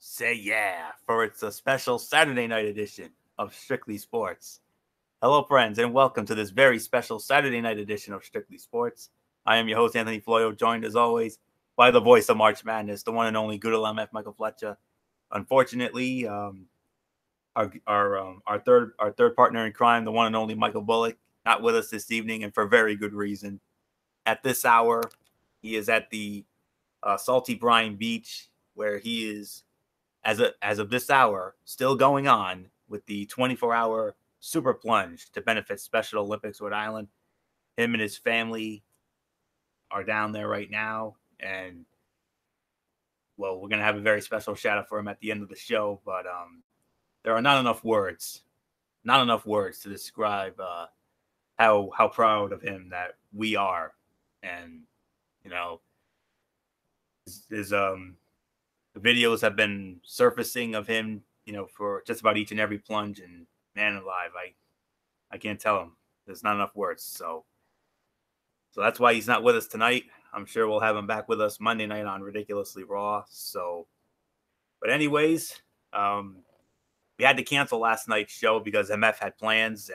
Say yeah, for it's a special Saturday night edition of Strictly Sports. Hello, friends, and welcome to this very special Saturday night edition of Strictly Sports. I am your host, Anthony Floyo, joined as always by the voice of March Madness, the one and only Good MF Michael Fletcher. Unfortunately, our third partner in crime, the one and only Michael Bullock, not with us this evening, and for very good reason. At this hour, he is at the Salty Brine Beach, where he is as of this hour, still going on with the 24-hour super plunge to benefit Special Olympics Rhode Island. Him and his family are down there right now, and well, we're gonna have a very special shout out for him at the end of the show. But there are not enough words to describe how proud of him that we are, and you know, his the videos have been surfacing of him, for just about each and every plunge. And man alive, I can't tell him. There's not enough words. So that's why he's not with us tonight. I'm sure we'll have him back with us Monday night on Ridiculously Raw. But anyways, we had to cancel last night's show because MF had plans,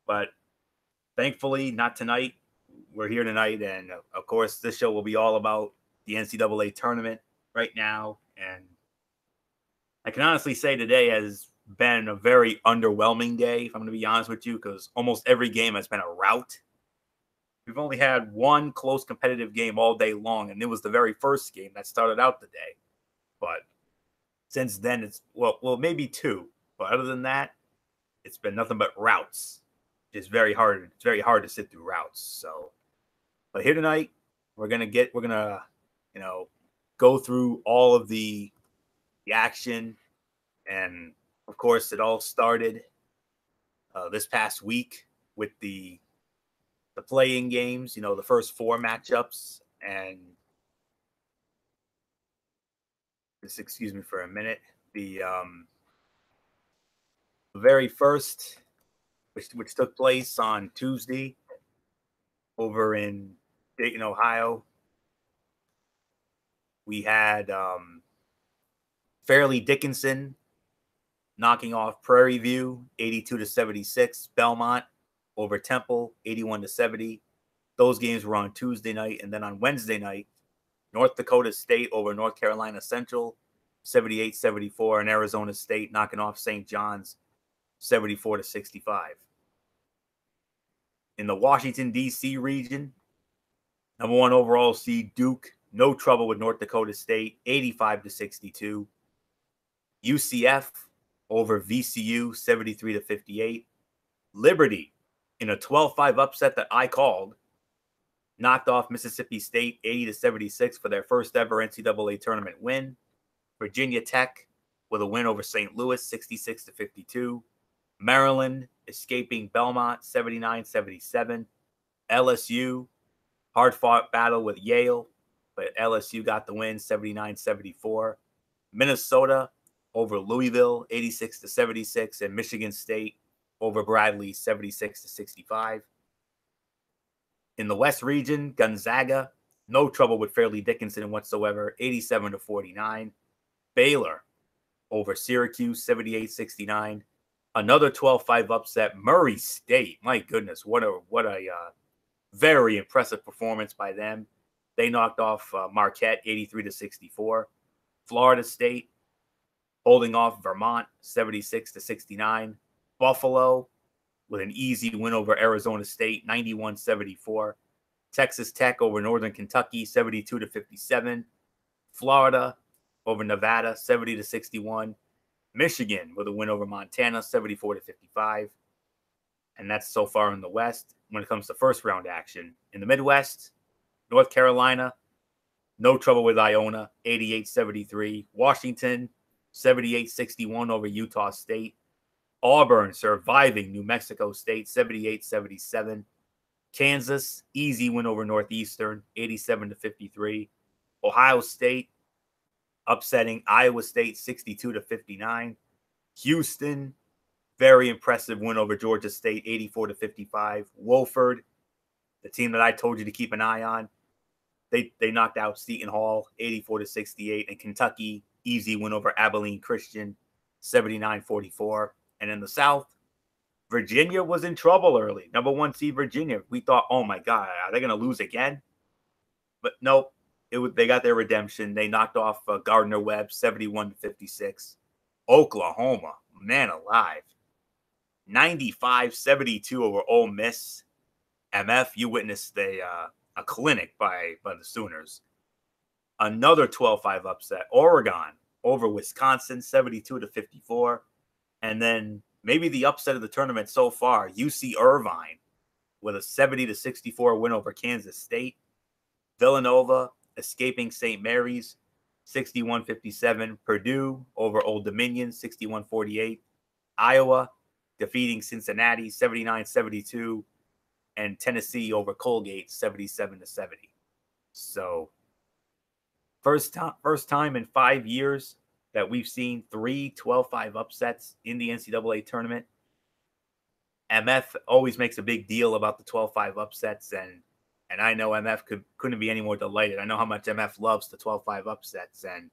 but thankfully not tonight. We're here tonight, and of course, this show will be all about the NCAA tournament right now. And I can honestly say today has been a very underwhelming day, if I'm going to be honest with you, because almost every game has been a rout. We've only had one close competitive game all day long, and it was the very first game that started out the day. But since then, it's well, maybe two. But other than that, it's been nothing but routes. It's very hard. It's very hard to sit through routes. So, but here tonight, we're gonna go through all of the action, and of course, it all started this past week with the play-in games. The first four matchups, and just excuse me for a minute. The very first, which took place on Tuesday over in Dayton, Ohio. We had Fairleigh Dickinson knocking off Prairie View 82-76. Belmont over Temple 81-70. Those games were on Tuesday night. And then on Wednesday night, North Dakota State over North Carolina Central 78-74, and Arizona State knocking off St. John's 74-65. In the Washington, D.C. region, number one overall seed Duke, no trouble with North Dakota State 85-62. UCF over VCU 73-58. Liberty, in a 12-5 upset that I called, knocked off Mississippi State 80-76 for their first ever NCAA tournament win. Virginia Tech with a win over St. Louis 66-52. Maryland escaping Belmont 79-77. LSU, hard-fought battle with Yale, but LSU got the win 79-74. Minnesota over Louisville 86-76, and Michigan State over Bradley 76-65. In the West region, Gonzaga, no trouble with Fairleigh Dickinson whatsoever, 87-49. Baylor over Syracuse 78-69. Another 12-5 upset. Murray State, my goodness, what a very impressive performance by them. They knocked off Marquette 83-64. Florida State holding off Vermont 76-69. Buffalo with an easy win over Arizona State 91-74. Texas Tech over Northern Kentucky 72-57. Florida over Nevada 70-61. Michigan with a win over Montana 74-55. And that's so far in the West. When it comes to first round action, in the Midwest, North Carolina, no trouble with Iona 88-73. Washington 78-61 over Utah State. Auburn surviving New Mexico State 78-77. Kansas, easy win over Northeastern 87-53. Ohio State upsetting Iowa State 62-59. Houston, very impressive win over Georgia State 84-55. Wofford, the team that I told you to keep an eye on, they knocked out Seton Hall 84-68. And Kentucky, easy win over Abilene Christian, 79-44. And in the South, Virginia was in trouble early. Number 1 seed Virginia. We thought, oh my God, are they going to lose again? But nope. They got their redemption. They knocked off Gardner-Webb, 71-56. Oklahoma, man alive, 95-72 over Ole Miss. MF, you witnessed a clinic by the Sooners. Another 12-5 upset. Oregon over Wisconsin, 72-54. And then maybe the upset of the tournament so far, UC Irvine with a 70-64 win over Kansas State. Villanova escaping St. Mary's, 61-57. Purdue over Old Dominion, 61-48. Iowa defeating Cincinnati, 79-72. And Tennessee over Colgate, 77-70. So first time in 5 years that we've seen 3 12-5 upsets in the NCAA tournament. MF always makes a big deal about the 12-5 upsets, and I know MF couldn't be any more delighted. I know how much MF loves the 12-5 upsets, and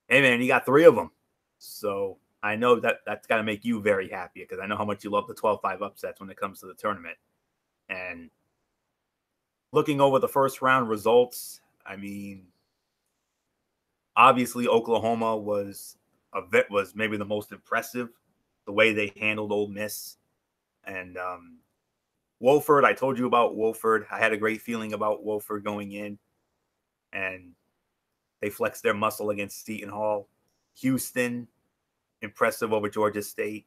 hey man, he got 3 of them. So I know that's got to make you very happy, because I know how much you love the 12-5 upsets when it comes to the tournament. And looking over the first round results, I mean, obviously Oklahoma was maybe the most impressive, the way they handled Ole Miss. And Wofford, I told you about Wofford. I had a great feeling about Wofford going in, and they flexed their muscle against Seton Hall. Houston, impressive over Georgia State.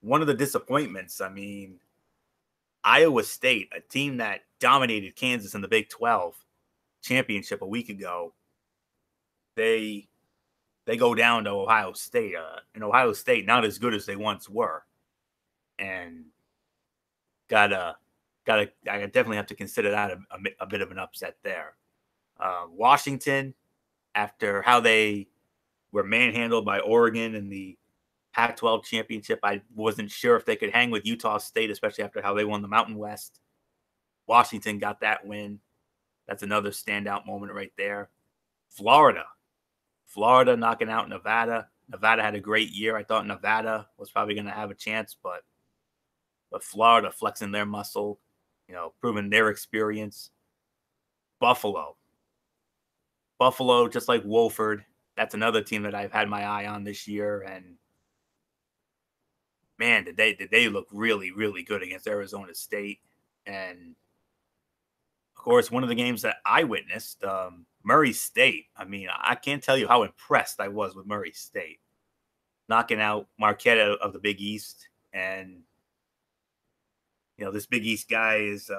One of the disappointments, I mean, Iowa State, a team that dominated Kansas in the Big 12 championship a week ago, they go down to Ohio State. And Ohio State not as good as they once were, and I definitely have to consider that a bit of an upset there. Washington, after how they were manhandled by Oregon in the Pac-12 championship, I wasn't sure if they could hang with Utah State, especially after how they won the Mountain West. Washington got that win. That's another standout moment right there. Florida knocking out Nevada. Nevada had a great year. I thought Nevada was probably going to have a chance, but Florida flexing their muscle, proving their experience. Buffalo, just like Wofford, that's another team that I've had my eye on this year, and man, did they look really, really good against Arizona State. And of course, one of the games that I witnessed, Murray State. I mean, I can't tell you how impressed I was with Murray State, knocking out Marquette of the Big East. And this Big East guy is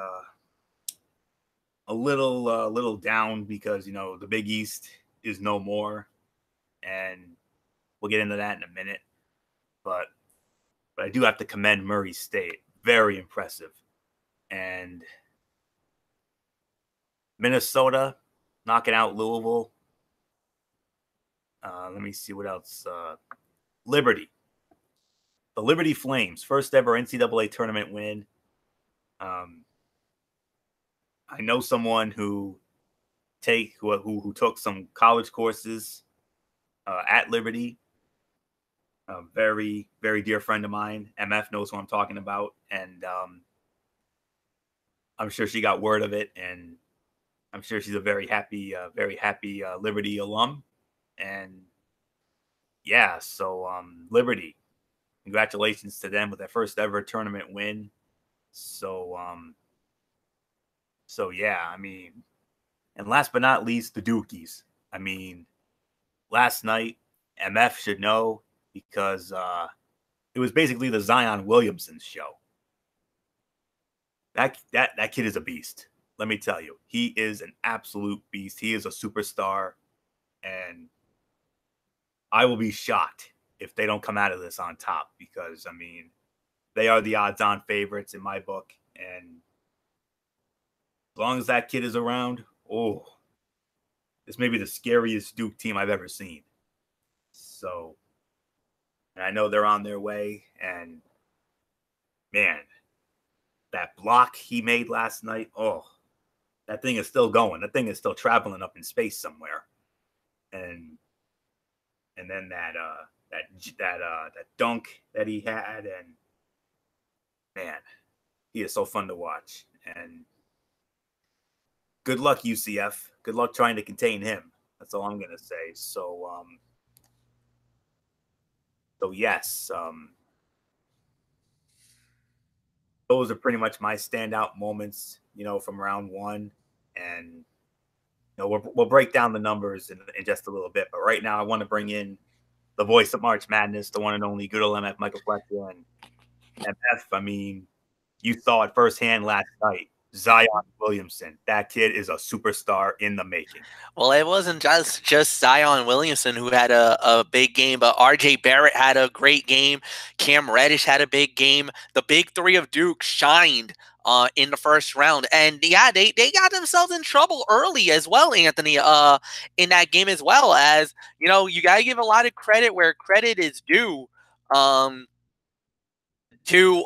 a little down because the Big East is no more, and we'll get into that in a minute. But I do have to commend Murray State. Very impressive. And Minnesota knocking out Louisville. Let me see what else. Liberty. The Liberty Flames, first ever NCAA tournament win. I know someone who took some college courses at Liberty. A very, very dear friend of mine. MF knows who I'm talking about, and I'm sure she got word of it, and I'm sure she's a very happy Liberty alum. And yeah, so Liberty, congratulations to them with their first ever tournament win. So yeah, I mean, and last but not least, the Dukies. I mean, last night, MF should know, because it was basically the Zion Williamson show. That kid is a beast. Let me tell you, he is an absolute beast. He is a superstar, and I will be shocked if they don't come out of this on top, because I mean, they are the odds-on favorites in my book, and as long as that kid is around, this may be the scariest Duke team I've ever seen. So, and I know they're on their way, and man, that block he made last night, that thing is still going. That thing is still traveling up in space somewhere. and then that dunk that he had, and man, he is so fun to watch. And good luck, UCF. Good luck trying to contain him. That's all I'm gonna say. So yes, those are pretty much my standout moments, from round one. And we'll break down the numbers in just a little bit. But right now, I want to bring in the voice of March Madness, the one and only good old MF Michael Fletcher. And MF, I mean, you saw it firsthand last night. Zion Williamson, that kid is a superstar in the making. Well, it wasn't just Zion Williamson who had a big game, but RJ Barrett had a great game. Cam Reddish had a big game. The big three of Duke shined in the first round. And yeah, they got themselves in trouble early as well, Anthony, in that game as well. As, you got to give a lot of credit where credit is due. To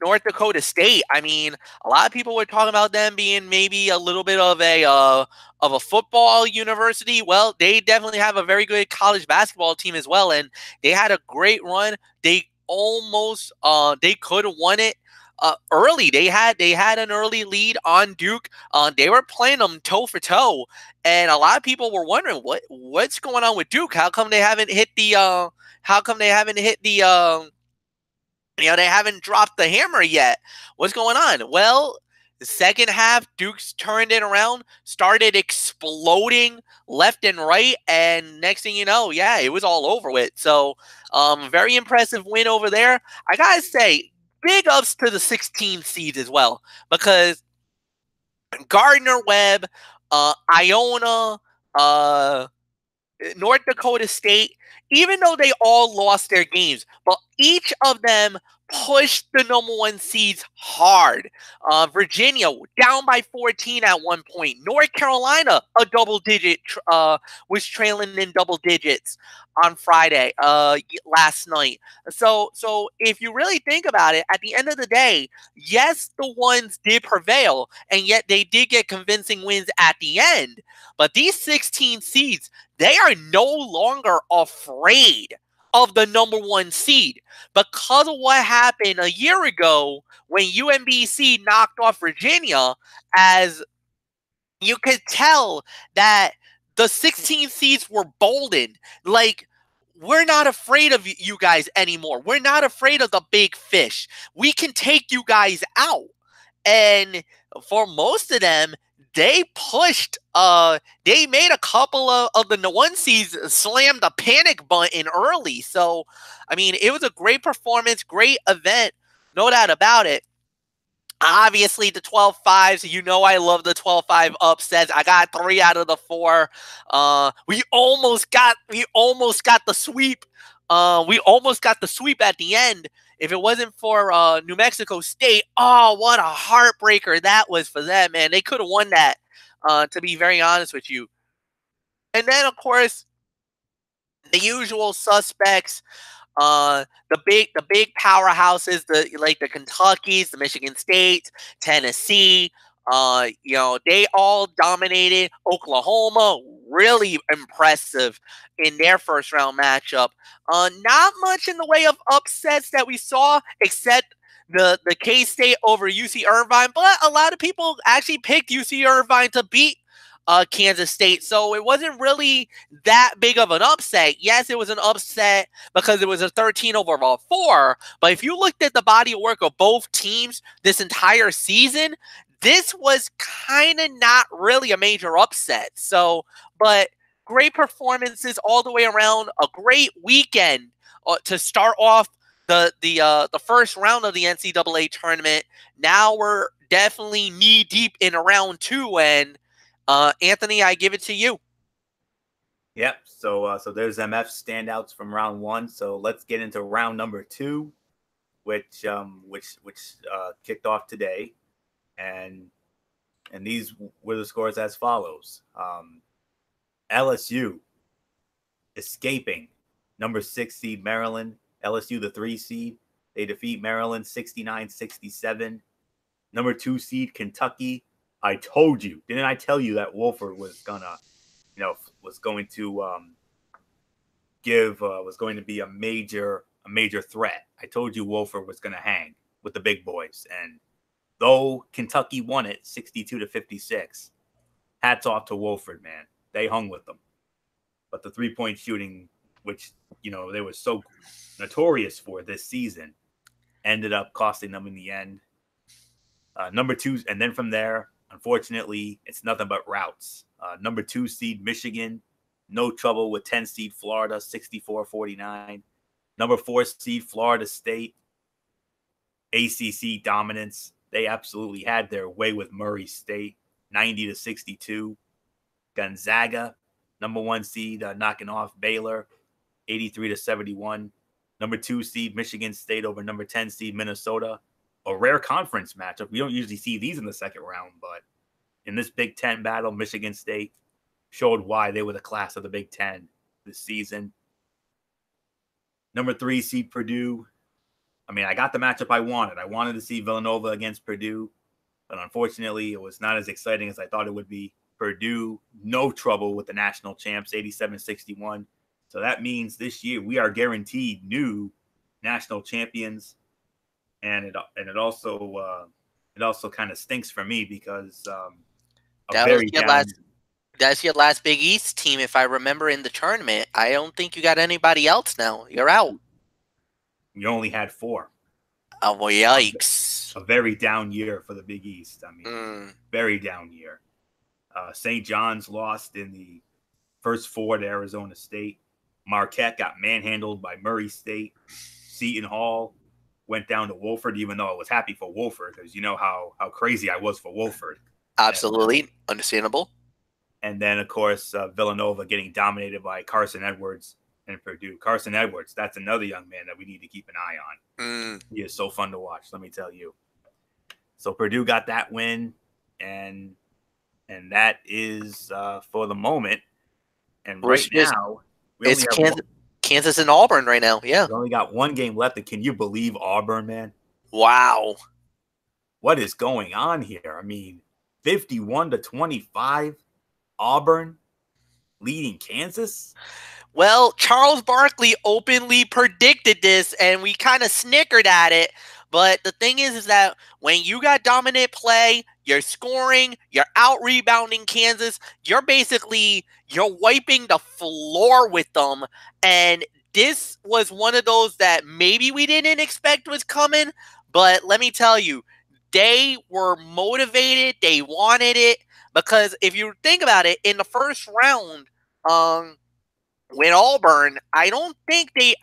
North Dakota State. I mean, a lot of people were talking about them being maybe a little bit of a football university. Well, they definitely have a very good college basketball team as well, and they had a great run. They almost they could have won it early. They had an early lead on Duke. They were playing them toe for toe, and a lot of people were wondering what's going on with Duke. How come they haven't hit the they haven't dropped the hammer yet. What's going on? Well, the second half, Duke's turned it around, started exploding left and right, and next thing you know, yeah, it was all over with. So, very impressive win over there. I gotta say, big ups to the 16 seeds as well, because Gardner Webb, Iona, North Dakota State, even though they all lost their games, but each of them pushed the number one seeds hard. Virginia down by 14 at one point. North Carolina, a double digit, was trailing in double digits on Friday, last night. So if you really think about it, at the end of the day, yes, the ones did prevail, and yet they did get convincing wins at the end. But these 16 seeds, they are no longer afraid of the number one seed because of what happened a year ago when UMBC knocked off Virginia. As you could tell that the 16 seeds were boldened. Like, we're not afraid of you guys anymore. We're not afraid of the big fish. We can take you guys out. And for most of them, they pushed, they made a couple of the one seeds slam the panic button early. So, I mean, it was a great performance, great event, no doubt about it. Obviously, the 12-5s, I love the 12-5 upsets. I got 3 out of the 4. We almost got the sweep. We almost got the sweep at the end. If it wasn't for New Mexico State, oh, what a heartbreaker that was for them, man. They could have won that, to be very honest with you. And then, of course, the usual suspects. The big powerhouses, the Kentuckys, the Michigan States, Tennessee, they all dominated. Oklahoma, really impressive in their first round matchup. Not much in the way of upsets that we saw, except the K-State over UC Irvine, but a lot of people actually picked UC Irvine to beat Kansas State. So it wasn't really that big of an upset. Yes, it was an upset because it was a 13-4. But if you looked at the body of work of both teams this entire season, this was kind of not really a major upset. So, but great performances all the way around. A great weekend to start off the first round of the NCAA tournament. Now we're definitely knee deep in round 2, and Anthony, I give it to you. Yep. So there's MF standouts from round 1. So let's get into round number 2, which kicked off today, and these were the scores as follows. LSU escaping number 6 seed Maryland. LSU, the 3 seed, they defeat Maryland 69-67. Number 2 seed Kentucky. I told you, didn't I tell you that Wolford was gonna was going to was going to be a major threat. I told you Wofford was going to hang with the big boys, and though Kentucky won it 62-56, hats off to Wofford, man. They hung with them. But the 3-point shooting, which they were so notorious for this season, ended up costing them in the end. Number 2, and then from there, unfortunately, it's nothing but routes. Number 2 seed Michigan, no trouble with 10 seed Florida, 64-49. Number 4 seed Florida State, ACC dominance. They absolutely had their way with Murray State, 90-62. Gonzaga, number 1 seed, knocking off Baylor, 83-71. Number 2 seed Michigan State over number 10 seed Minnesota. A rare conference matchup. We don't usually see these in the second round, but in this Big Ten battle, Michigan State showed why they were the class of the Big Ten this season. Number 3 seed Purdue. I mean, I got the matchup I wanted. I wanted to see Villanova against Purdue, but unfortunately, it was not as exciting as I thought it would be. Purdue, no trouble with the national champs, 87-61. So that means this year we are guaranteed new national champions, and it also kind of stinks for me because that's your last Big East team, if I remember, in the tournament. I don't think you got anybody else now. You're out. You only had 4. Oh, well, yikes. A very down year for the Big East. I mean, very down year. St. John's lost in the first 4 to Arizona State. Marquette got manhandled by Murray State. Seton Hall went down to Wofford, even though I was happy for Wofford because you know how crazy I was for Wofford. Absolutely. Understandable. And then, of course, Villanova getting dominated by Carson Edwards and Purdue. Carson Edwards, that's another young man that we need to keep an eye on. He is so fun to watch, let me tell you. So Purdue got that win, and that is for the moment. And right now, it's Kansas and Auburn right now. Yeah, we only got 1 game left. And can you believe Auburn, man? Wow, what is going on here? I mean, 51-25, Auburn leading Kansas. Well, Charles Barkley openly predicted this, and we kind of snickered at it. But the thing is that when you got dominant play, you're scoring, you're out-rebounding Kansas, you're wiping the floor with them. And this was one of those that maybe we didn't expect was coming. But let me tell you, they were motivated. They wanted it. Because if you think about it, in the first round, with Auburn, I think they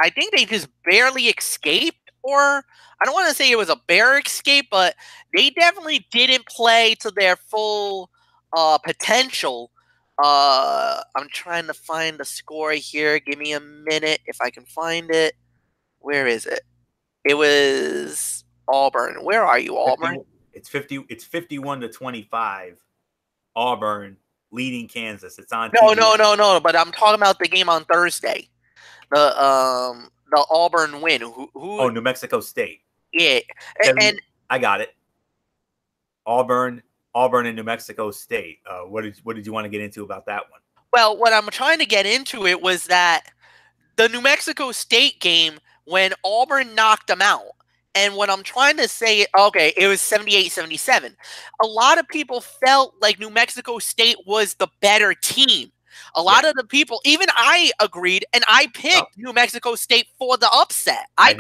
just barely escaped. Or I don't want to say it was a bare escape, but they definitely didn't play to their full potential. I'm trying to find the score here. Give me a minute if I can find it. Where is it? It was Auburn. Where are you, Auburn? It's 51-25. Auburn leading Kansas. It's on. No. But I'm talking about the game on Thursday. The Auburn win. Who? New Mexico State. Yeah, and I got it. Auburn and New Mexico State. What did you want to get into about that one? Well, what I'm trying to get into it was that the New Mexico State game when Auburn knocked them out. And what I'm trying to say, okay, it was 78-77. A lot of people felt like New Mexico State was the better team. A lot of the people, even I agreed, and I picked New Mexico State for the upset. I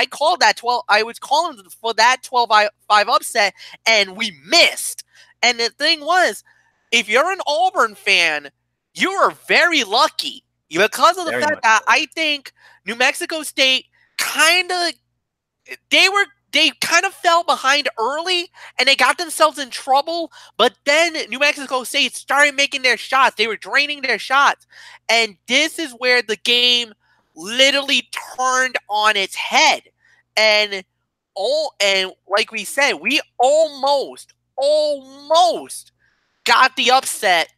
called that 12. I was calling for that 12-5 upset, and we missed. And the thing was, if you're an Auburn fan, you are very lucky because of the fact that I think New Mexico State they kind of fell behind early and they got themselves in trouble, but then New Mexico State started making their shots. They were draining their shots. And this is where the game literally turned on its head. And like we said, we almost got the upset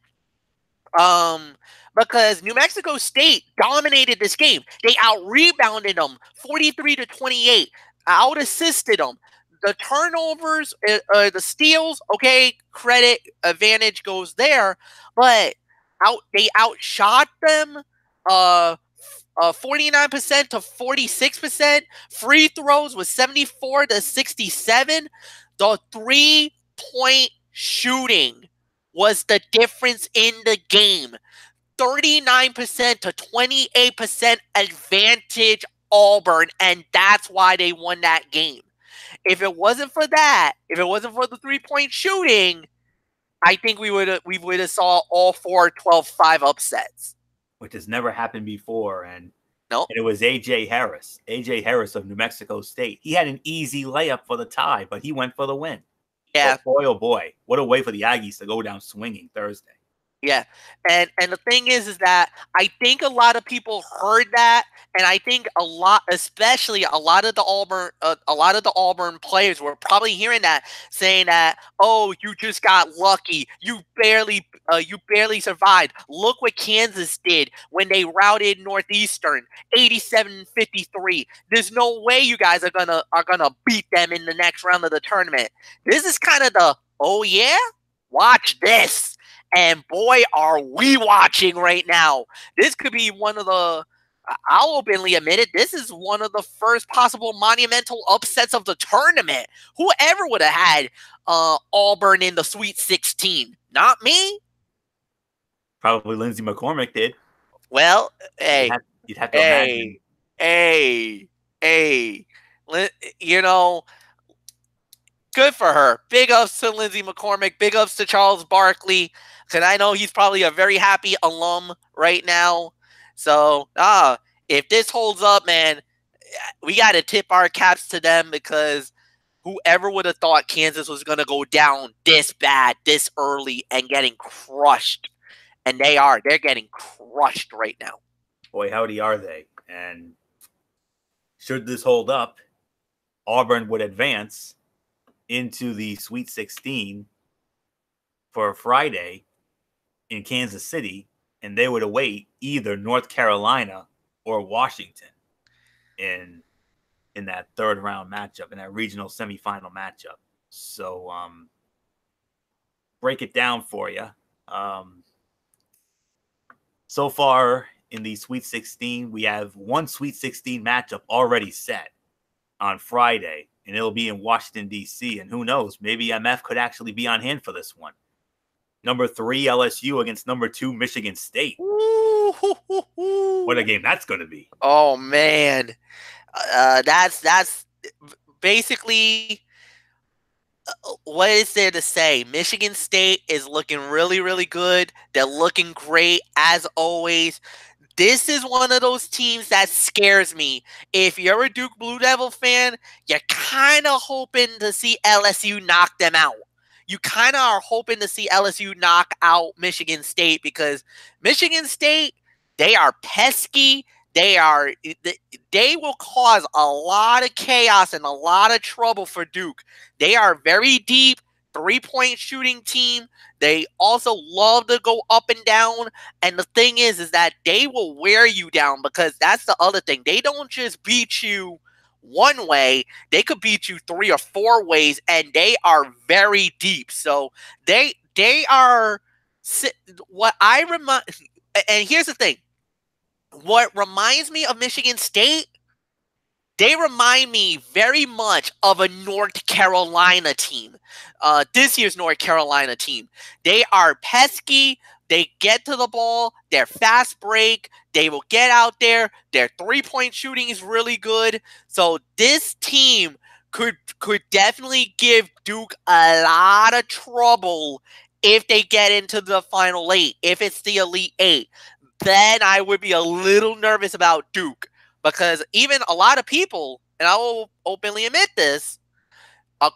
because New Mexico State dominated this game. They out-rebounded them 43-28. Out-assisted them. The turnovers, the steals, okay, credit, advantage goes there. But outshot them 49% to 46%. Free throws was 74 to 67. The 3-point shooting was the difference in the game. 39% to 28% advantage Auburn, and that's why they won that game. If it wasn't for that, if it wasn't for the 3-point shooting, I think we would have saw all 4 12-5 upsets, which has never happened before. And nope. And it was A.J. Harris of New Mexico State. He had an easy layup for the tie, but he went for the win. Yeah. But boy, oh boy, what a way for the Aggies to go down swinging Thursday. Yeah, and the thing is that I think a lot of people heard that, and I think especially a lot of the Auburn players were probably hearing that, saying that, "Oh, you just got lucky. You barely survived. Look what Kansas did when they routed Northeastern, 87-53. There's no way you guys are gonna beat them in the next round of the tournament." This is kind of the, oh yeah, watch this. And boy, are we watching right now. This could be one of the, I'll openly admit it, this is one of the first possible monumental upsets of the tournament. Whoever would have had Auburn in the Sweet 16? Not me. Probably Lindsey McCormick did. Well, hey. You'd have to imagine. Hey. You know, good for her. Big ups to Lindsey McCormick. Big ups to Charles Barkley. Because I know he's probably a very happy alum right now. So, if this holds up, man, we got to tip our caps to them, because whoever would have thought Kansas was going to go down this bad, this early, and getting crushed. And they are. They're getting crushed right now. Boy, howdy are they. And should this hold up, Auburn would advance into the Sweet 16 for Friday in Kansas City, and they would await either North Carolina or Washington in that third round matchup, in that regional semifinal matchup. So break it down for you. So far in the Sweet 16, we have one Sweet 16 matchup already set on Friday, and it'll be in Washington, D.C. And who knows, maybe MF could actually be on hand for this one. Number 3 LSU against number 2 Michigan State. What a game that's going to be. Oh man, that's basically what is there to say? Michigan State is looking really, really good. They're looking great as always. This is one of those teams that scares me. If you're a Duke Blue Devil fan, you're kind of hoping to see LSU knock them out. You kind of are hoping to see LSU knock out Michigan State, because Michigan State, they are pesky. They will cause a lot of chaos and a lot of trouble for Duke. They are very deep, 3-point shooting team. They also love to go up and down. And the thing is that they will wear you down, because that's the other thing. They don't just beat you one way, they could beat you 3 or 4 ways, and they are very deep. So they are what I remind. And here's the thing: what reminds me of Michigan State, they remind me very much of a North Carolina team. This year's North Carolina team. They are pesky. They get to the ball. They're fast break. They will get out there. Their 3-point shooting is really good. So this team could definitely give Duke a lot of trouble if they get into the Final 8. If it's the Elite 8, then I would be a little nervous about Duke, because even a lot of people, and I will openly admit this,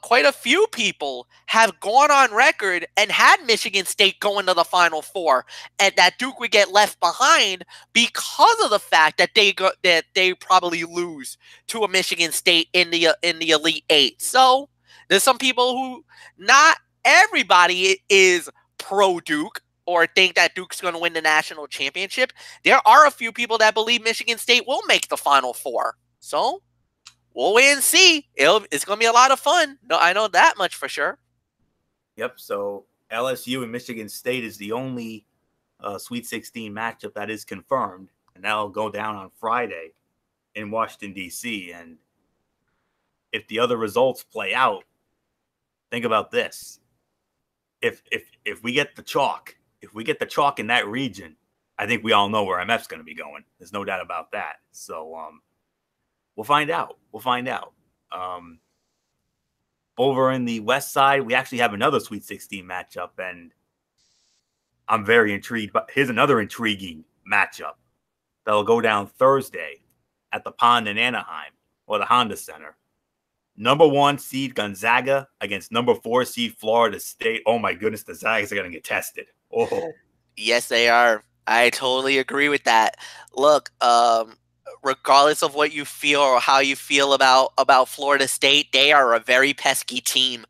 quite a few people have gone on record and had Michigan State going to the Final 4, and that Duke would get left behind because of the fact that they probably lose to a Michigan State in the Elite 8. So there's some people who, not everybody is pro Duke or think that Duke's going to win the national championship. There are a few people that believe Michigan State will make the Final 4. So we'll wait and see. It's going to be a lot of fun. No, I know that much for sure. Yep. So LSU and Michigan State is the only Sweet 16 matchup that is confirmed, and that'll go down on Friday in Washington, D.C. And if the other results play out, think about this. If we get the chalk, in that region, I think we all know where MF's going to be going. There's no doubt about that. So we'll find out. Over in the West Side, we actually have another Sweet 16 matchup, and I'm very intrigued. But here's another intriguing matchup that'll go down Thursday at the Pond in Anaheim, or the Honda Center. Number 1 seed Gonzaga against number 4 seed Florida State. Oh my goodness, the Zags are going to get tested. Oh, yes, they are. I totally agree with that. Look, regardless of what you feel or how you feel about Florida State, they are a very pesky team.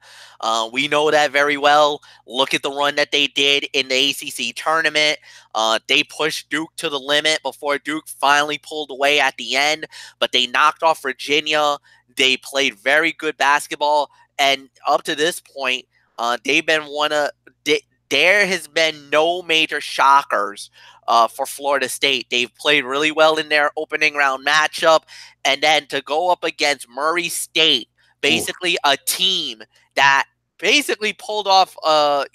We know that very well. Look at the run that they did in the ACC tournament. They pushed Duke to the limit before Duke finally pulled away at the end, but they knocked off Virginia. They played very good basketball, and up to this point, they've been there has been no major shockers for Florida State. They've played really well in their opening round matchup, and then to go up against Murray State, basically a team that basically pulled off, I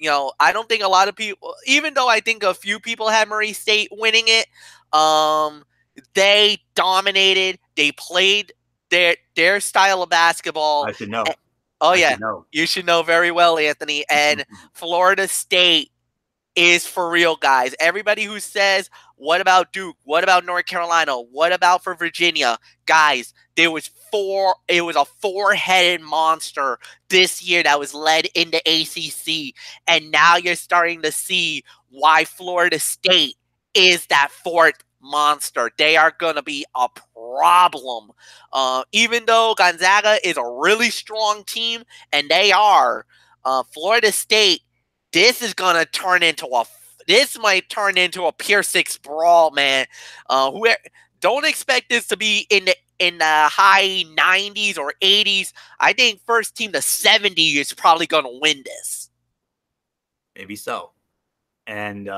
don't think a lot of people, even though I think a few people had Murray State winning it, they dominated. They played their style of basketball. I should know. You should know very well, Anthony. And Florida State is for real, guys. Everybody who says, what about Duke? What about North Carolina? What about for Virginia? Guys, it was a four-headed monster this year that was led into ACC. And now you're starting to see why Florida State is that fourth monster. They are going to be a problem. Even though Gonzaga is a really strong team, and they are, Florida State, this might turn into a Pier 6 brawl, man. Don't expect this to be in the high 90s or 80s. I think first team to 70 is probably going to win this. Maybe so. And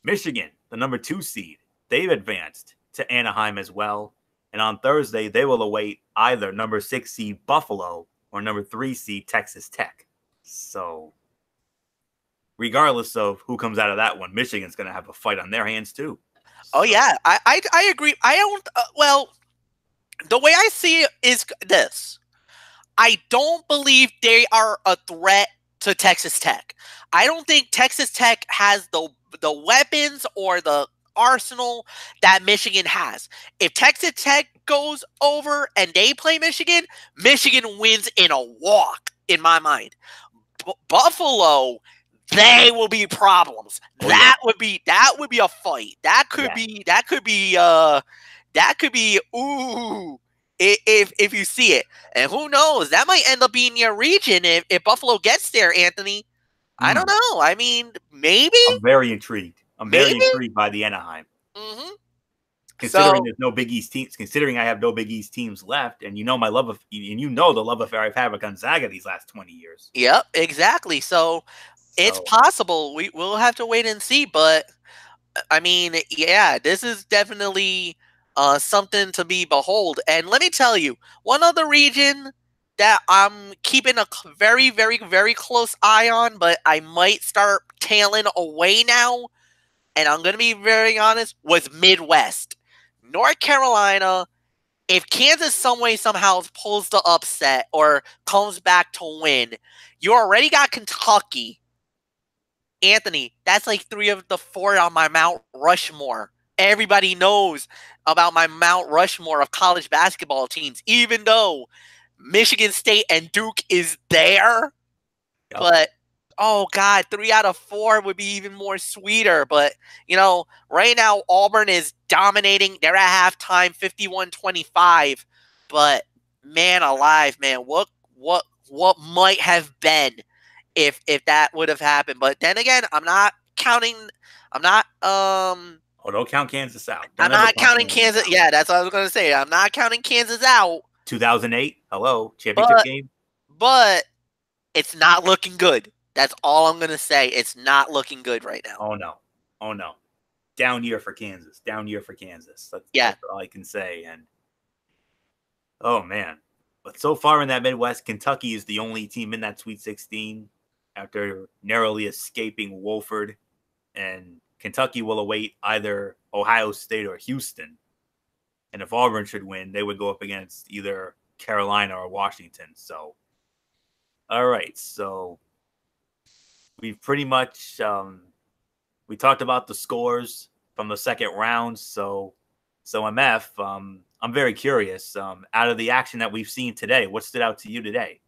Michigan, the number 2 seed, they've advanced to Anaheim as well. And on Thursday, they will await either number 6 seed Buffalo or number 3 seed Texas Tech. So regardless of who comes out of that one, Michigan's going to have a fight on their hands too. Oh, yeah. I agree. I don't the way I see it is this. I don't believe they are a threat to Texas Tech. I don't think Texas Tech has the weapons or the arsenal that Michigan has. If Texas Tech goes over and they play Michigan, Michigan wins in a walk, in my mind. Buffalo, they will be problems. That would be a fight. That could be ooh, if you see it. And who knows, that might end up being your region if Buffalo gets there, Anthony. I don't know. I mean, maybe. I'm very intrigued. Very intrigued by the Anaheim. Mm-hmm. Considering there's no Big East teams, considering I have no Big East teams left, and the love affair I've had with Gonzaga these last 20 years. Yep, exactly. So it's possible. We'll have to wait and see. But I mean, yeah, this is definitely something to be behold. And let me tell you, one other region that I'm keeping a very, very, very close eye on, but I might start tailing away now, and I'm going to be very honest, was Midwest. North Carolina, if Kansas some way somehow pulls the upset or comes back to win, you already got Kentucky. Anthony, that's like 3 of the 4 on my Mount Rushmore. Everybody knows about my Mount Rushmore of college basketball teams, even though Michigan State and Duke is there. Yep. But, oh, God, 3 out of 4 would be even more sweeter. But, right now Auburn is dominating. They're at halftime, 51-25. But, man alive, man, what might have been if that would have happened. But then again, I'm not counting. Don't count Kansas out. I'm not counting Kansas. Yeah, that's what I was going to say. I'm not counting Kansas out. 2008, championship game. But it's not looking good. That's all I'm going to say. It's not looking good right now. Oh, no. Oh, no. Down year for Kansas. Down year for Kansas. That's all I can say. And, oh, man. But so far in that Midwest, Kentucky is the only team in that Sweet 16 after narrowly escaping Wofford. And Kentucky will await either Ohio State or Houston. And if Auburn should win, they would go up against either Carolina or Washington. So, all right. So we've pretty much we talked about the scores from the second round. So MF, I'm very curious. Out of the action that we've seen today, what stood out to you today?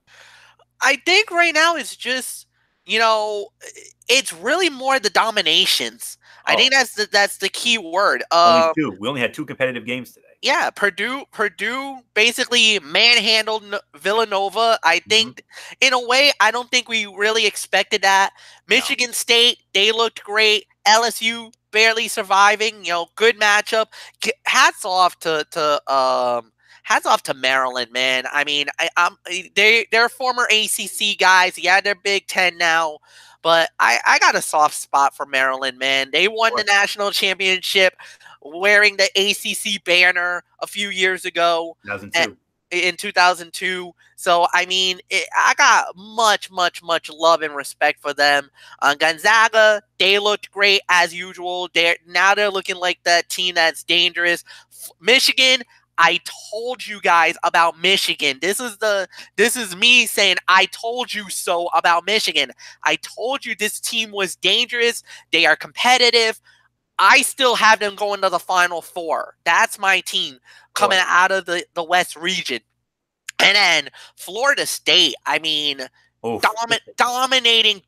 I think right now it's just, it's really more the dominations. I think that's the key word. Only two. We only had 2 competitive games today. Yeah, Purdue basically manhandled Villanova. I think, in a way, I don't think we really expected that. Michigan State, they looked great. LSU barely surviving. Good matchup. Hats off to Maryland, man. I mean, they're former ACC guys. Yeah, they're Big Ten now. But I got a soft spot for Maryland, man. They won the national championship wearing the ACC banner a few years ago. 2002. In 2002. So, I mean, I got much, much, much love and respect for them. Gonzaga, they looked great as usual. Now they're looking like that team that's dangerous. Michigan, I told you guys about Michigan. This is me saying I told you so about Michigan. I told you this team was dangerous. They are competitive. I still have them going to the Final Four. That's my team coming out of the West region. And then Florida State, I mean, dominating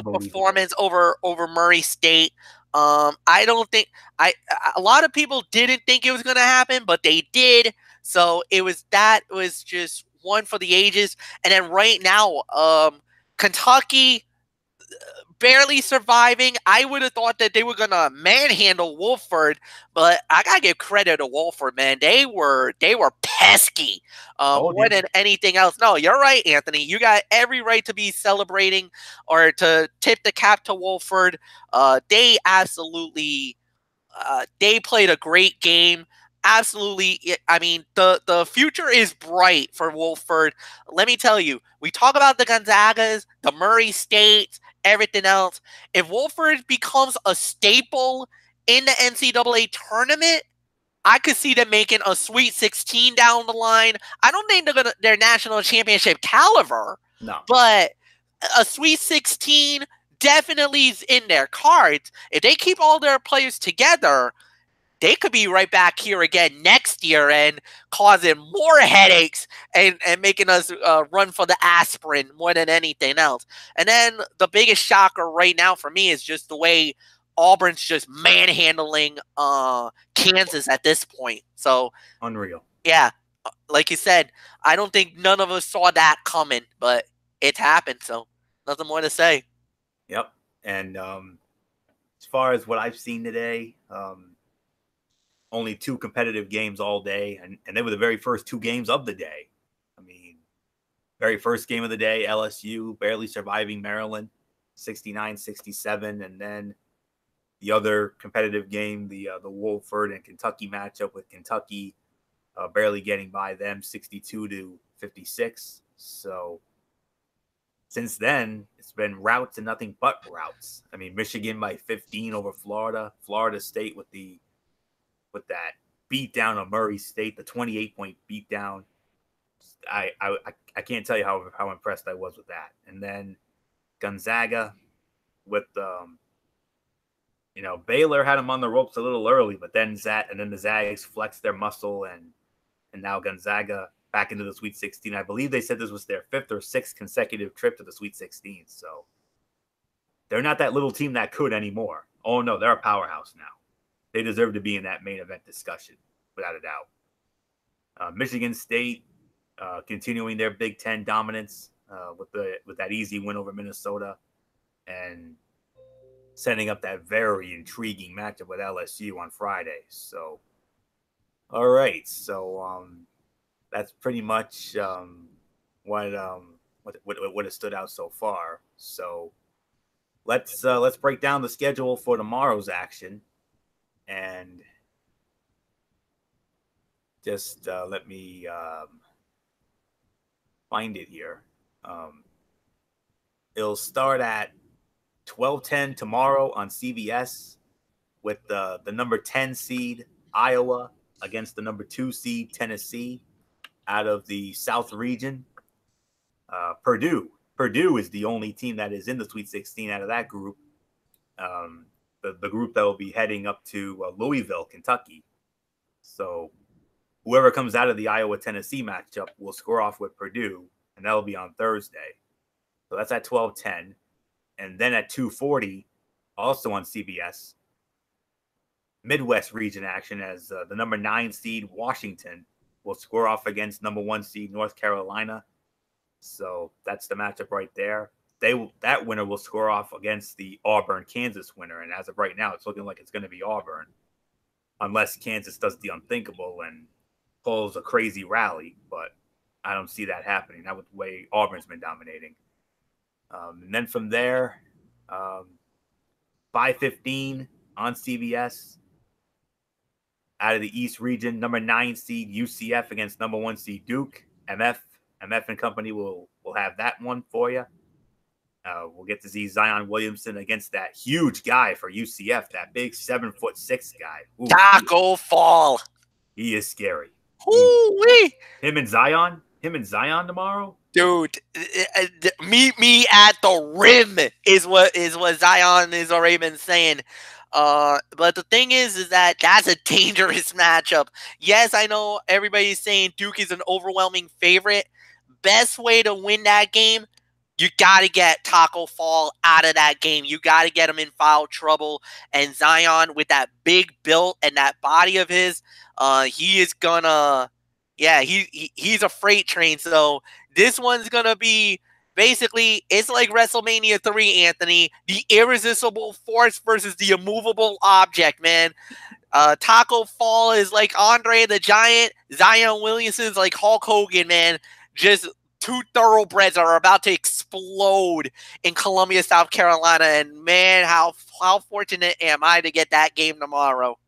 performance over Murray State. I don't think a lot of people didn't think it was going to happen, but they did. So it was just one for the ages. And then right now, Kentucky barely surviving. I would have thought that they were going to manhandle Wofford, but I got to give credit to Wofford, man. They were pesky more than anything else. No, you're right, Anthony. You got every right to be celebrating or to tip the cap to Wofford. They absolutely they played a great game. Absolutely. I mean, the future is bright for Wofford. Let me tell you, we talk about the Gonzagas, the Murray States, everything else. If Wofford becomes a staple in the NCAA tournament, I could see them making a Sweet 16 down the line. I don't think they're national championship caliber. No. But a Sweet 16 definitely is in their cards. If they keep all their players together, they could be right back here again next year and causing more headaches and making us run for the aspirin more than anything else. And then the biggest shocker right now for me is just the way Auburn's just manhandling Kansas at this point. So unreal. Yeah, like you said, I don't think none of us saw that coming, but it's happened. So nothing more to say. Yep. And as far as what I've seen today, only 2 competitive games all day, and they were the very first 2 games of the day. I mean, very first game of the day, LSU barely surviving Maryland, 69-67, and then the other competitive game, the Wofford and Kentucky matchup with Kentucky barely getting by them, 62-56. So since then, it's been routes and nothing but routes. I mean, Michigan by 15 over Florida, Florida State with that beat down of Murray State, the 28-point beat down. I can't tell you how impressed I was with that. And then Gonzaga with Baylor had them on the ropes a little early, but then the Zags flexed their muscle and now Gonzaga back into the Sweet 16. I believe they said this was their 5th or 6th consecutive trip to the Sweet 16. So they're not that little team that could anymore. Oh no, they're a powerhouse now. They deserve to be in that main event discussion, without a doubt. Michigan State continuing their Big Ten dominance with that easy win over Minnesota and setting up that very intriguing matchup with LSU on Friday. So, all right. So that's pretty much what what has stood out so far. So let's break down the schedule for tomorrow's action, and just let me find it here. It'll start at 12:10 tomorrow on CBS with the number 10 seed Iowa against the number 2 seed Tennessee out of the South region. Purdue is the only team that is in the Sweet 16 out of that group. The group that will be heading up to Louisville, Kentucky. So whoever comes out of the Iowa-Tennessee matchup will square off with Purdue, and that'll be on Thursday. So that's at 12:10. And then at 2:40, also on CBS, Midwest region action as the number 9 seed Washington will square off against number 1 seed North Carolina. So that's the matchup right there. That winner will score off against the Auburn-Kansas winner. And as of right now, it's looking like it's going to be Auburn, unless Kansas does the unthinkable and pulls a crazy rally. But I don't see that happening. That was the way Auburn's been dominating. And then from there, 5:15 on CBS, out of the East region, number 9 seed UCF against number 1 seed Duke. MF and company will have that one for you. We'll get to see Zion Williamson against that huge guy for UCF, that big 7'6" guy. Ooh, Taco Fall. He is scary. Ooh-wee. Him and Zion tomorrow. Dude, meet me at the rim is what Zion has already been saying. But the thing is that that's a dangerous matchup. Yes, I know everybody's saying Duke is an overwhelming favorite. Best way to win that game, you got to get Taco Fall out of that game. You got to get him in foul trouble. And Zion, with that big build and that body of his, he is gonna, he's a freight train. So this one's gonna be basically, it's like WrestleMania 3, Anthony. The irresistible force versus the immovable object, man. Taco Fall is like Andre the Giant. Zion Williamson's like Hulk Hogan, man. Just two thoroughbreds are about to explode in Columbia, South Carolina. And, man, how fortunate am I to get that game tomorrow.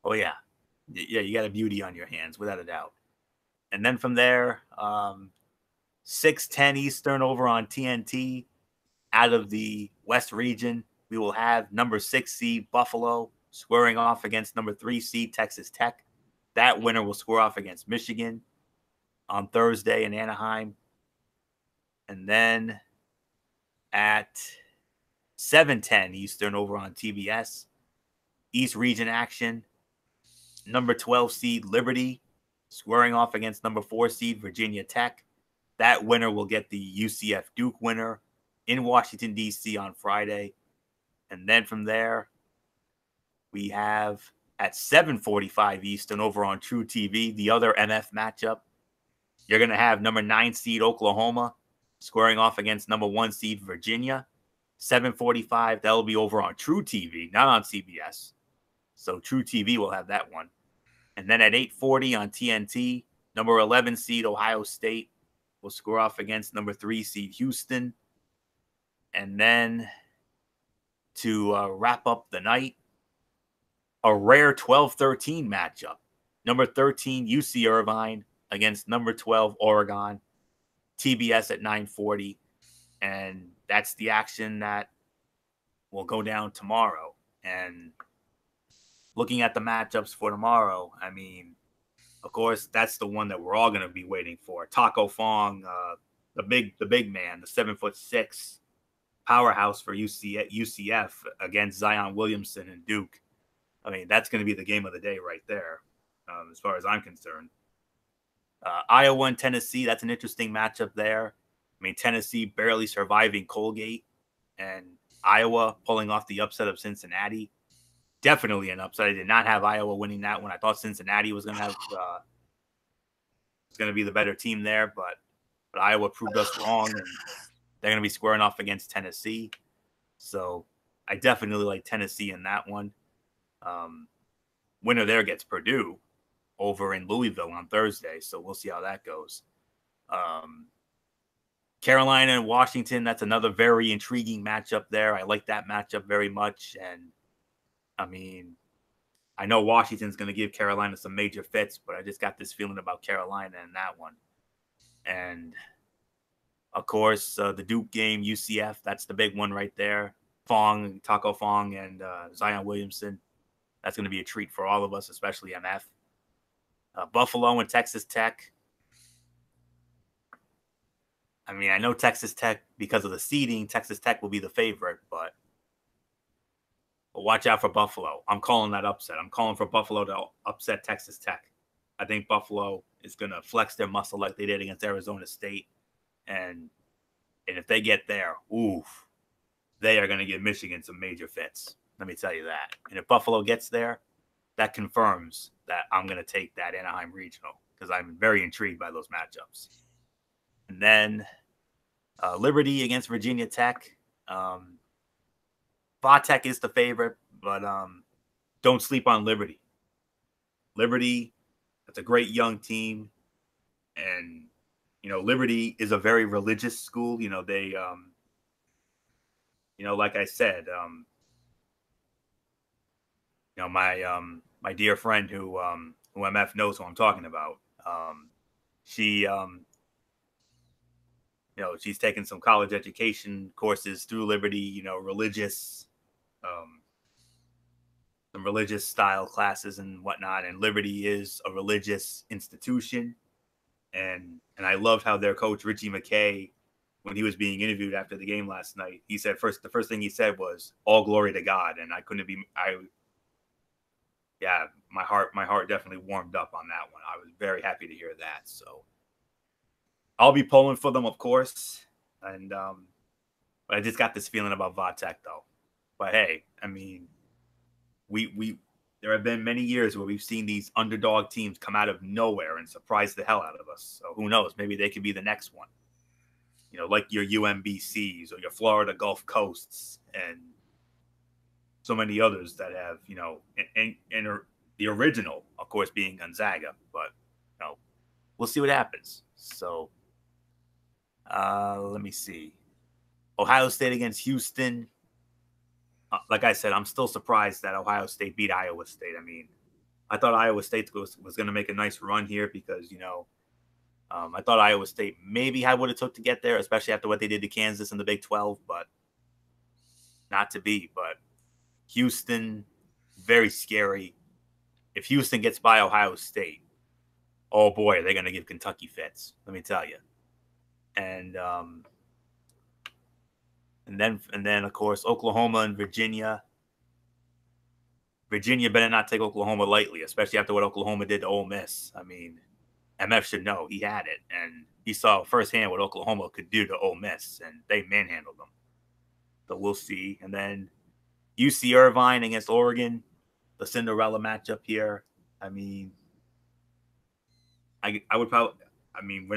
Oh, yeah. Yeah, you got a beauty on your hands, without a doubt. And then from there, 6:10 Eastern over on TNT. Out of the West region, we will have number 6 seed Buffalo squaring off against number 3 seed Texas Tech. That winner will square off against Michigan on Thursday in Anaheim. And then at 7:10 Eastern over on TBS, East region action, number 12 seed Liberty squaring off against number 4 seed Virginia Tech. That winner will get the UCF Duke winner in Washington, D.C. on Friday. And then from there, we have at 7:45 Eastern over on True TV, the other MF matchup. You're going to have number 9 seed Oklahoma squaring off against number 1 seed Virginia. 7:45, that'll be over on True TV, not on CBS. So True TV will have that one. And then at 8:40 on TNT, number 11 seed Ohio State will square off against number 3 seed Houston. And then to wrap up the night, a rare 12-13 matchup. Number 13 UC Irvine against number 12 Oregon. TBS at 9:40. And that's the action that will go down tomorrow. And looking at the matchups for tomorrow, I mean, of course, that's the one that we're all going to be waiting for. Taco Fong, the big man, the 7'6" powerhouse for UCF against Zion Williamson and Duke. I mean, that's going to be the game of the day right there, as far as I'm concerned. Iowa and Tennessee, that's an interesting matchup there. I mean, Tennessee barely surviving Colgate, and Iowa pulling off the upset of Cincinnati. Definitely an upset. I did not have Iowa winning that one. I thought Cincinnati was going to have going to be the better team there, but Iowa proved us wrong, and they're going to be squaring off against Tennessee. So I definitely like Tennessee in that one. Winner there gets Purdue over in Louisville on Thursday, so we'll see how that goes. Carolina and Washington, that's another very intriguing matchup there. I like that matchup very much. And I mean, I know Washington's going to give Carolina some major fits, but I just got this feeling about Carolina in that one. And of course, the Duke game, UCF, that's the big one right there. Taco Fong, and Zion Williamson. That's going to be a treat for all of us, especially MF. Buffalo and Texas Tech. I mean, I know Texas Tech, because of the seeding, Texas Tech will be the favorite, but watch out for Buffalo. I'm calling that upset. I'm calling for Buffalo to upset Texas Tech. I think Buffalo is going to flex their muscle like they did against Arizona State. And if they get there, oof, they are going to give Michigan some major fits. Let me tell you that. And if Buffalo gets there, that confirms that I'm going to take that Anaheim Regional because I'm very intrigued by those matchups. And then Liberty against Virginia Tech. Va-Tech is the favorite, but don't sleep on Liberty. Liberty, that's a great young team. And, you know, Liberty is a very religious school. You know, they, you know, like I said, you know, my dear friend who MF knows who I'm talking about, she, you know, she's taken some college education courses through Liberty, you know, some religious style classes and whatnot. And Liberty is a religious institution. And I loved how their coach, Richie McKay, when he was being interviewed after the game last night, he said the first thing he said was all glory to God. And my heart definitely warmed up on that one. I was very happy to hear that. So I'll be pulling for them, of course. And, but I just got this feeling about Va-Tech though. But hey, I mean, there have been many years where we've seen these underdog teams come out of nowhere and surprise the hell out of us. So who knows? Maybe they could be the next one. You know, like your UMBCs or your Florida Gulf Coasts and so many others that have, you know, and the original, of course, being Gonzaga. But, you know, we'll see what happens. So let me see. Ohio State against Houston. Like I said, I'm still surprised that Ohio State beat Iowa State. I mean, I thought Iowa State was going to make a nice run here because, you know, I thought Iowa State maybe had what it took to get there, especially after what they did to Kansas in the Big 12, but not to be. But Houston, very scary. If Houston gets by Ohio State, oh boy, they're going to give Kentucky fits, let me tell you. And then of course Oklahoma and Virginia. Virginia better not take Oklahoma lightly, especially after what Oklahoma did to Ole Miss. I mean, MF should know he had it, and he saw firsthand what Oklahoma could do to Ole Miss, and they manhandled them. So we'll see. And then UC Irvine against Oregon, the Cinderella matchup here. I mean, I would probably. I mean,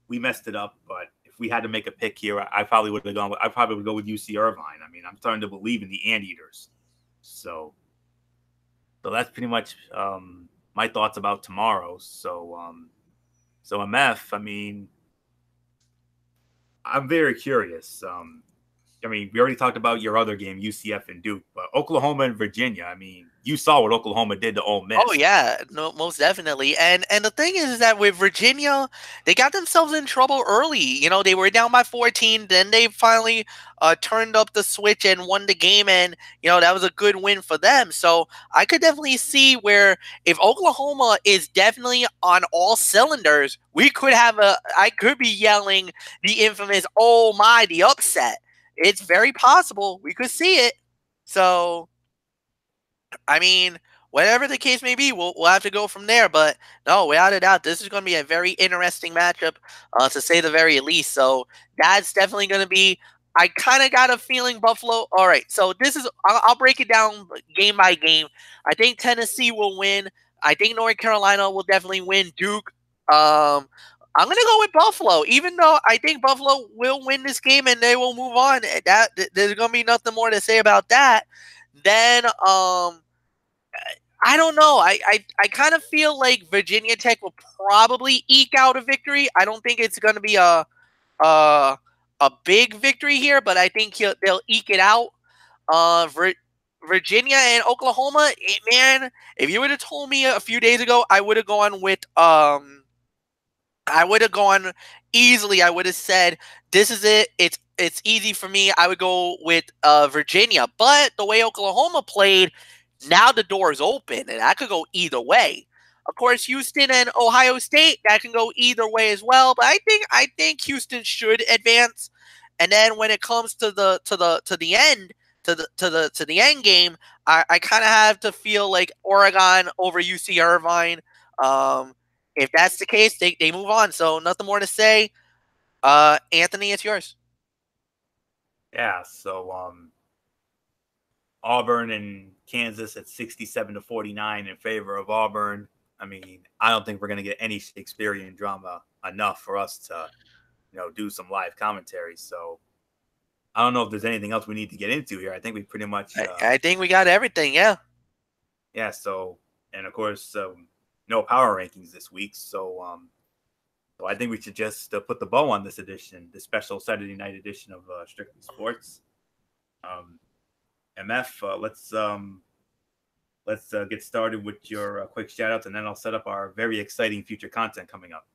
we messed it up, but if we had to make a pick here, I probably would have gone. I probably would go with UC Irvine. I mean, I'm starting to believe in the Anteaters. So that's pretty much my thoughts about tomorrow. So MF, I mean, I'm very curious. I mean, we already talked about your other game, UCF and Duke, but Oklahoma and Virginia. I mean, you saw what Oklahoma did to Ole Miss. Oh yeah, no, most definitely. And the thing is that with Virginia, they got themselves in trouble early. You know, they were down by 14, then they finally turned up the switch and won the game, and you know that was a good win for them. So I could definitely see where if Oklahoma is definitely on all cylinders, I could be yelling the infamous "Oh my!" the upset. It's very possible we could see it. So, I mean, whatever the case may be, we'll have to go from there. But no, without a doubt, this is going to be a very interesting matchup, to say the very least. So that's definitely going to be. I kind of got a feeling Buffalo. All right, so I'll break it down game by game. I think Tennessee will win. I think North Carolina will definitely win. Duke. I'm going to go with Buffalo, even though I think Buffalo will win this game and they will move on. There's going to be nothing more to say about that. Then, I don't know. I kind of feel like Virginia Tech will probably eke out a victory. I don't think it's going to be a a big victory here, but I think they'll eke it out. Virginia and Oklahoma, man, if you would have told me a few days ago, I would have gone with I would have gone easily. I would have said, "This is it. It's easy for me." I would go with Virginia, but the way Oklahoma played, now the door is open, and that could go either way. Of course, Houston and Ohio State, that can go either way as well. But I think Houston should advance. And then when it comes to the end to the end game, I kind of have to feel like Oregon over UC Irvine. Um, if that's the case, they move on. So nothing more to say. Anthony, it's yours. Yeah, so Auburn and Kansas at 67-49 in favor of Auburn. I mean, I don't think we're going to get any Shakespearean drama enough for us to, do some live commentary. So I don't know if there's anything else we need to get into here. I think we pretty much. I think we got everything. Yeah. Yeah. So, and of course, no power rankings this week. So I think we should just put the bow on this edition, this special Saturday night edition of Strictly Sports. MF, let's get started with your quick shout outs, and then I'll set up our very exciting future content coming up.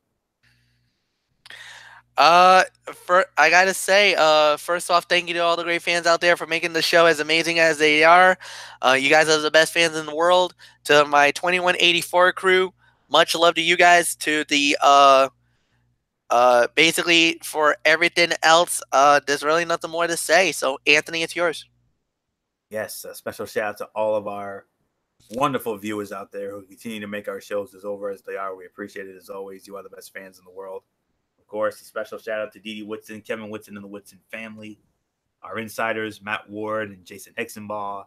I gotta say, first off, thank you to all the great fans out there for making the show as amazing as they are. You guys are the best fans in the world. To my 2184 crew, much love to you guys. To the basically for everything else, there's really nothing more to say. So, Anthony, it's yours. Yes, a special shout out to all of our wonderful viewers out there who continue to make our shows as over as they are. We appreciate it as always. You are the best fans in the world. Of course, a special shout out to Didi Woodson, Kevin Woodson, and the Woodson family. Our insiders, Matt Ward and Jason Hixenbaugh.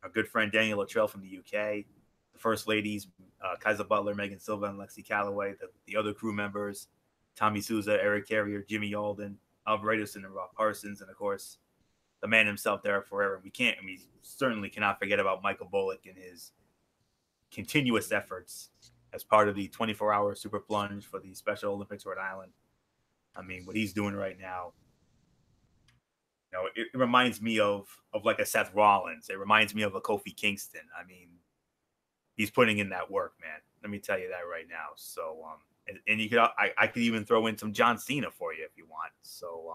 Our good friend Daniel Luttrell from the UK. The first ladies, Kaiser Butler, Megan Silva, and Lexi Calloway. The other crew members, Tommy Souza, Eric Carrier, Jimmy Alden, Alvarez, and Rob Parsons. And, of course, the man himself, Derek Ferrer. We certainly cannot forget about Michael Bullock and his continuous efforts as part of the 24-hour super plunge for the Special Olympics Rhode Island. I mean, what he's doing right now, it reminds me of like a Seth Rollins. It reminds me of a Kofi Kingston. I mean, he's putting in that work, man. Let me tell you that right now. So, and you could, I could even throw in some John Cena for you if you want. So,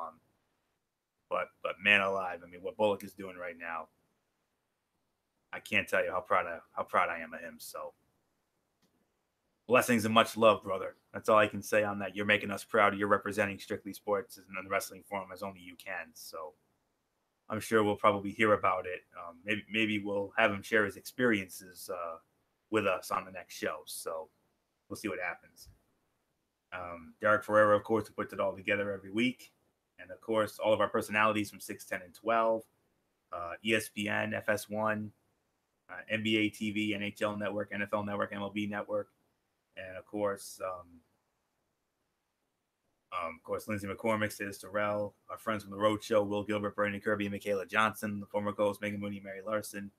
but man alive, I mean, what Bullock is doing right now, I can't tell you how proud I am of him. So, blessings and much love, brother. That's all I can say on that. You're making us proud. You're representing Strictly Sports in the wrestling forum as only you can. So, I'm sure we'll probably hear about it. Maybe we'll have him share his experiences with us on the next show. So, we'll see what happens. Derek Ferreira, of course, who puts it all together every week. And, of course, all of our personalities from 6, 10, and 12, ESPN, FS1, NBA TV, NHL Network, NFL Network, MLB Network. And, of course, Lindsay McCormick, Sid Terrell, our friends from The Road Show, Will Gilbert, Brandon Kirby, and Michaela Johnson, the former co-host Megan Mooney, Mary Larson.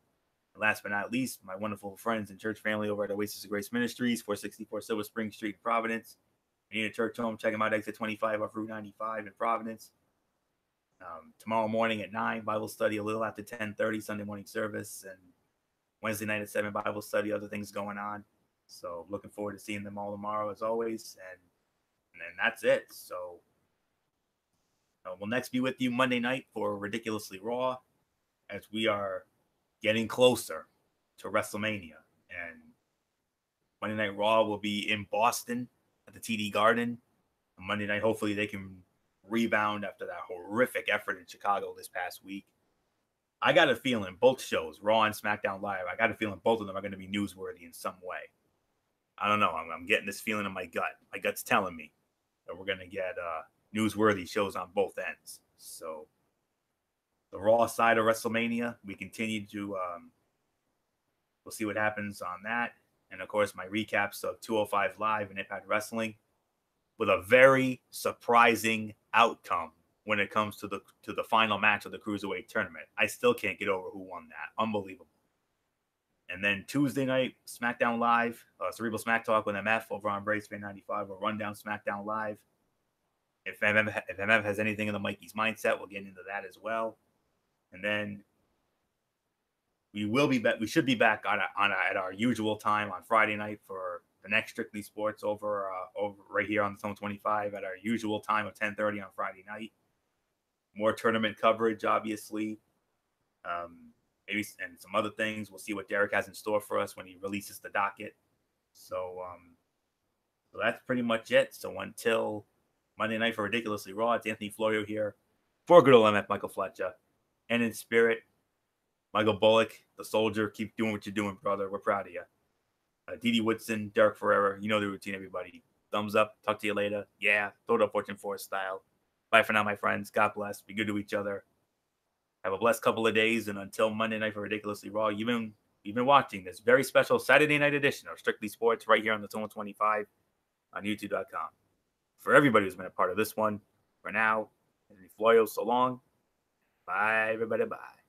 And last but not least, my wonderful friends and church family over at Oasis of Grace Ministries, 464 Silver Spring Street, Providence. If you need a church home, check them out, exit 25 off Route 95 in Providence. Tomorrow morning at 9, Bible study, a little after 10:30, Sunday morning service, and Wednesday night at 7, Bible study, other things going on. So looking forward to seeing them all tomorrow as always. And then that's it. So we'll next be with you Monday night for Ridiculously Raw as we are getting closer to WrestleMania. And Monday Night Raw will be in Boston at the TD Garden. On Monday night, hopefully they can rebound after that horrific effort in Chicago this past week. I got a feeling both shows, Raw and SmackDown Live, I got a feeling both of them are going to be newsworthy in some way. I don't know. I'm getting this feeling in my gut. My gut's telling me that we're going to get newsworthy shows on both ends. So the Raw side of WrestleMania, we continue to we'll see what happens on that. And, of course, my recaps of 205 Live and Impact Wrestling with a very surprising outcome when it comes to the final match of the Cruiserweight tournament. I still can't get over who won that. Unbelievable. And then Tuesday night, SmackDown Live, Cerebral Smack Talk with MF over on Braves Fan 95. We'll run down SmackDown Live. If MF has anything in the Mikey's mindset, we'll get into that as well. And then we will be back. We should be back at our usual time on Friday night for the next Strictly Sports over right here on the Zone 25 at our usual time of 10:30 on Friday night. More tournament coverage, obviously. Maybe and some other things. We'll see what Derek has in store for us when he releases the docket. So that's pretty much it. So until Monday night for Ridiculously Raw, it's Anthony Florio here for good old MF Michael Fletcher. And in spirit, Michael Bullock, the soldier, keep doing what you're doing, brother. We're proud of you. Didi Woodson, Derek Ferreira, you know the routine, everybody. Thumbs up. Talk to you later. Yeah, throw it up Fortune Force style. Bye for now, my friends. God bless. Be good to each other. Have a blessed couple of days. And until Monday night for Ridiculously Raw, you've been watching this very special Saturday night edition of Strictly Sports right here on the Zone 25 on YouTube.com. For everybody who's been a part of this one, for now, Anthony Florio, so long. Bye, everybody. Bye.